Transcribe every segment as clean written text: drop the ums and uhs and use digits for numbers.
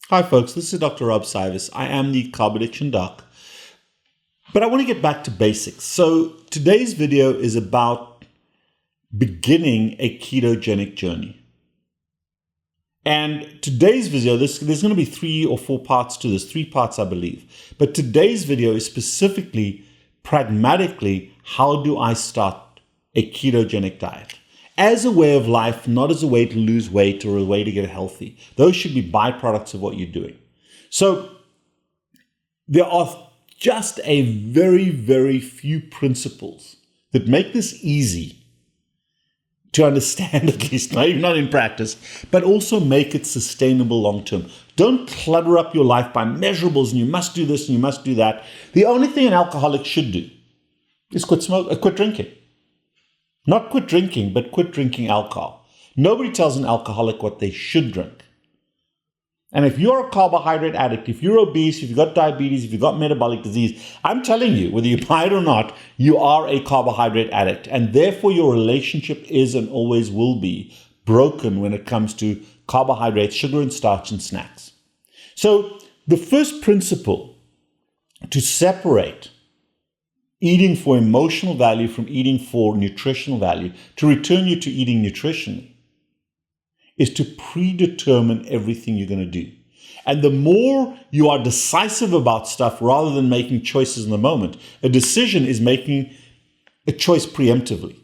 Hi folks, this is Dr. Rob CYWES. I am the CarbAddictionDoc, but I want to get back to basics. So today's video is about beginning a ketogenic journey. And today's video, there's going to be 3 or 4 parts to this, 3 parts I believe. But today's video is specifically, pragmatically, how do I start a ketogenic diet? As a way of life, not as a way to lose weight or a way to get healthy. Those should be byproducts of what you're doing. So there are just a very, very few principles that make this easy to understand, at least, not in practice, but also make it sustainable long term. Don't clutter up your life by measurables and you must do this and you must do that. The only thing an alcoholic should do is quit drinking. Not quit drinking, but quit drinking alcohol. Nobody tells an alcoholic what they should drink. And if you're a carbohydrate addict, if you're obese, if you've got diabetes, if you've got metabolic disease, I'm telling you, whether you buy it or not, you are a carbohydrate addict. And therefore your relationship is and always will be broken when it comes to carbohydrates, sugar and starch and snacks. So the first principle to separate eating for emotional value from eating for nutritional value, to return you to eating nutritionally, is to predetermine everything you're going to do. And the more you are decisive about stuff rather than making choices in the moment, a decision is making a choice preemptively.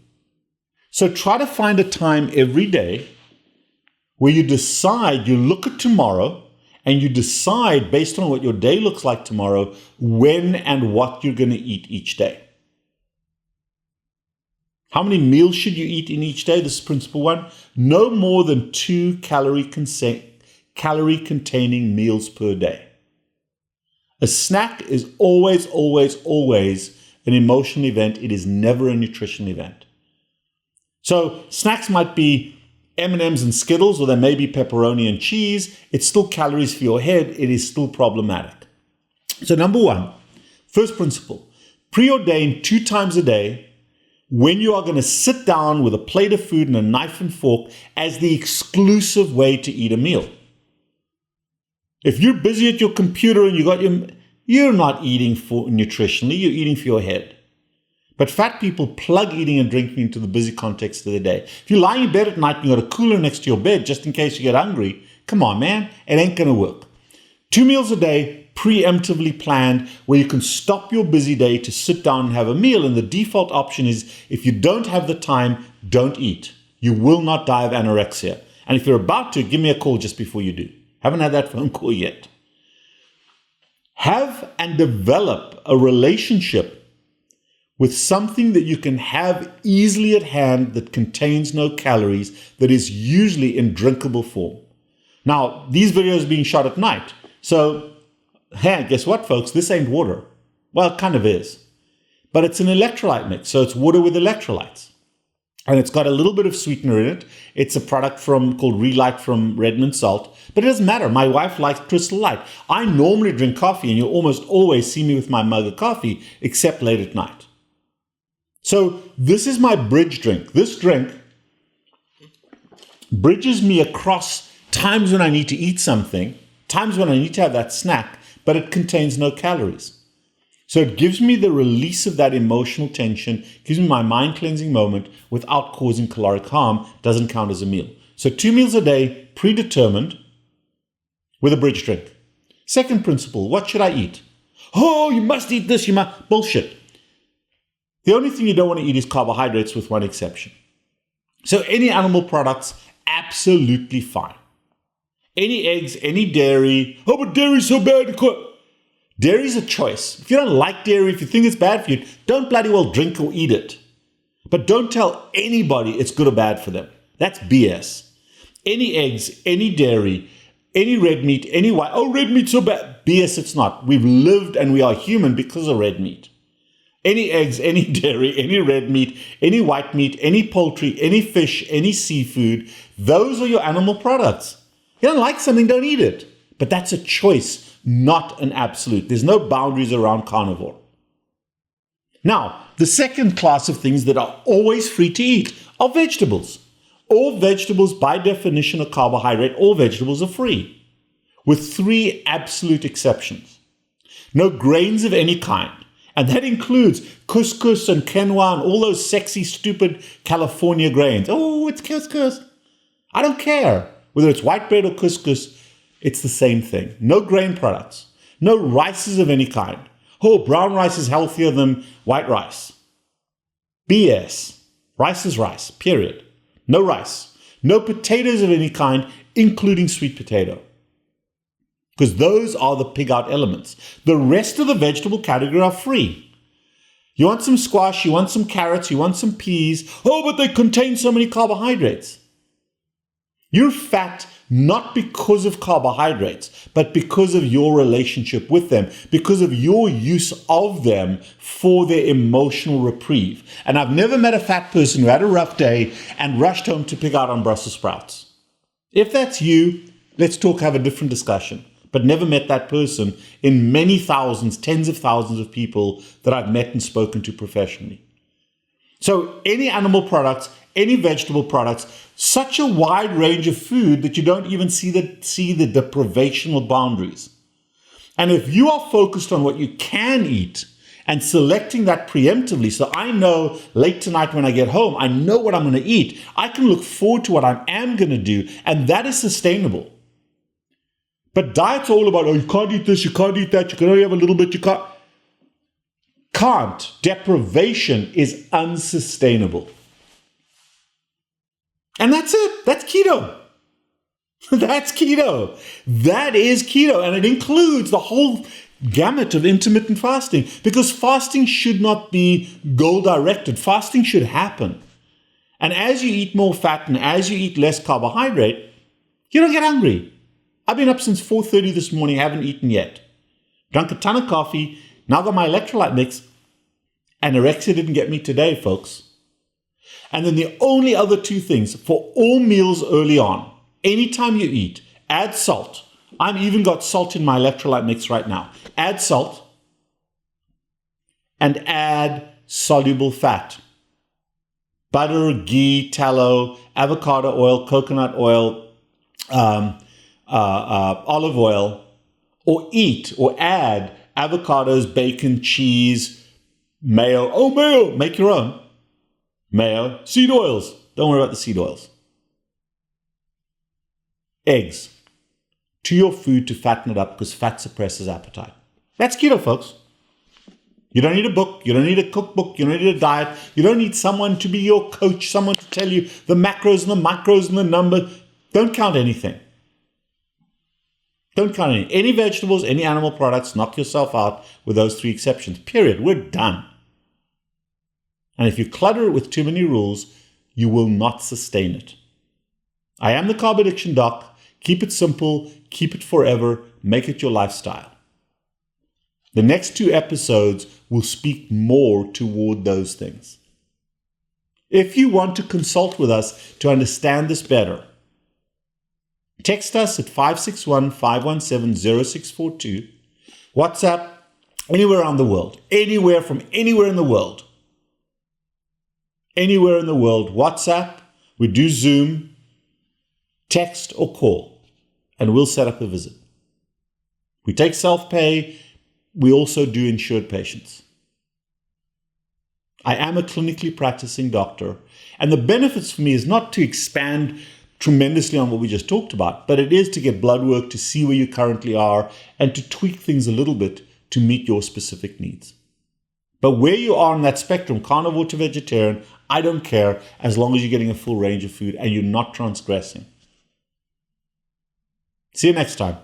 So try to find a time every day where you decide, you look at tomorrow, and you decide based on what your day looks like tomorrow, when and what you're going to eat each day. How many meals should you eat in each day? This is principle 1. No more than 2 calorie-containing meals per day. A snack is always, always, always an emotional event. It is never a nutritional event. So snacks might be M&Ms and Skittles, or there may be pepperoni and cheese. It's still calories for your head. It is still problematic. So number 1, first principle, preordain 2 times a day when you are going to sit down with a plate of food and a knife and fork as the exclusive way to eat a meal. If you're busy at your computer and you're not eating for nutritionally, you're eating for your head. But fat people plug eating and drinking into the busy context of the day. If you're lying in bed at night and you've got a cooler next to your bed just in case you get hungry, come on, man, it ain't going to work. 2 meals a day, preemptively planned, where you can stop your busy day to sit down and have a meal. And the default option is, if you don't have the time, don't eat. You will not die of anorexia. And if you're about to, give me a call just before you do. Haven't had that phone call yet. Have and develop a relationship with something that you can have easily at hand that contains no calories, that is usually in drinkable form. Now, these videos are being shot at night. So, hey, guess what, folks? This ain't water. Well, it kind of is. But it's an electrolyte mix. So it's water with electrolytes. And it's got a little bit of sweetener in it. It's a product called Relight from Redmond Salt. But it doesn't matter. My wife likes Crystal Light. I normally drink coffee, and you'll almost always see me with my mug of coffee, except late at night. So this is my bridge drink. This drink bridges me across times when I need to eat something, times when I need to have that snack, but it contains no calories. So it gives me the release of that emotional tension, gives me my mind cleansing moment without causing caloric harm, doesn't count as a meal. So 2 meals a day, predetermined, with a bridge drink. Second principle, what should I eat? Oh, you must eat this, you must. Bullshit. The only thing you don't want to eat is carbohydrates, with one exception. So any animal products, absolutely fine. Any eggs, any dairy. Oh, but dairy's so bad. Dairy's a choice. If you don't like dairy, if you think it's bad for you, don't bloody well drink or eat it. But don't tell anybody it's good or bad for them. That's BS. Any eggs, any dairy, any red meat, any white. Oh, red meat's so bad. BS, it's not. We've lived and we are human because of red meat. Any eggs, any dairy, any red meat, any white meat, any poultry, any fish, any seafood, those are your animal products. You don't like something, don't eat it. But that's a choice, not an absolute. There's no boundaries around carnivore. Now, the second class of things that are always free to eat are vegetables. All vegetables, by definition, are carbohydrate. All vegetables are free. with 3 absolute exceptions. No grains of any kind. And that includes couscous and quinoa and all those sexy, stupid California grains. Oh, it's couscous. I don't care. Whether it's white bread or couscous, it's the same thing. No grain products. No rices of any kind. Oh, brown rice is healthier than white rice. BS. Rice is rice, period. No rice. No potatoes of any kind, including sweet potato. Because those are the pig out elements. The rest of the vegetable category are free. You want some squash, you want some carrots, you want some peas. Oh, but they contain so many carbohydrates. You're fat not because of carbohydrates, but because of your relationship with them, because of your use of them for their emotional reprieve. And I've never met a fat person who had a rough day and rushed home to pig out on Brussels sprouts. If that's you, let's talk, have a different discussion. But never met that person in many thousands, tens of thousands of people that I've met and spoken to professionally. So any animal products, any vegetable products, such a wide range of food that you don't even see the deprivational boundaries. And if you are focused on what you can eat and selecting that preemptively, so I know late tonight when I get home, I know what I'm going to eat. I can look forward to what I am going to do, and that is sustainable. But diet's all about, oh, you can't eat this, you can't eat that, you can only have a little bit, you can't. Can't. Deprivation is unsustainable. And that's it. That's keto. That's keto. That is keto. And it includes the whole gamut of intermittent fasting, because fasting should not be goal-directed. Fasting should happen. And as you eat more fat and as you eat less carbohydrate, you don't get hungry. I've been up since 4:30 this morning, haven't eaten yet. Drunk a ton of coffee, now got my electrolyte mix, and anorexia didn't get me today, folks. And then the only other 2 things for all meals early on, anytime you eat, add salt. I've even got salt in my electrolyte mix right now. Add salt and add soluble fat. Butter, ghee, tallow, avocado oil, coconut oil, olive oil, or eat or add avocados, bacon, cheese, mayo. Oh, mayo! Make your own. Mayo. Seed oils. Don't worry about the seed oils. Eggs. To your food to fatten it up, because fat suppresses appetite. That's keto, folks. You don't need a book. You don't need a cookbook. You don't need a diet. You don't need someone to be your coach, someone to tell you the macros and the macros and the number. Don't count anything. Don't count any vegetables, any animal products. Knock yourself out with those 3 exceptions. Period. We're done. And if you clutter it with too many rules, you will not sustain it. I am the Carb Addiction Doc. Keep it simple. Keep it forever. Make it your lifestyle. The next 2 episodes will speak more toward those things. If you want to consult with us to understand this better, text us at 561-517-0642. WhatsApp, anywhere around the world. Anywhere from anywhere in the world. Anywhere in the world. WhatsApp, we do Zoom, text or call, and we'll set up a visit. We take self-pay. We also do insured patients. I am a clinically practicing doctor, and the benefits for me is not to expand tremendously on what we just talked about, but it is to get blood work to see where you currently are and to tweak things a little bit to meet your specific needs. But where you are on that spectrum, carnivore to vegetarian, I don't care, as long as you're getting a full range of food and you're not transgressing. See you next time.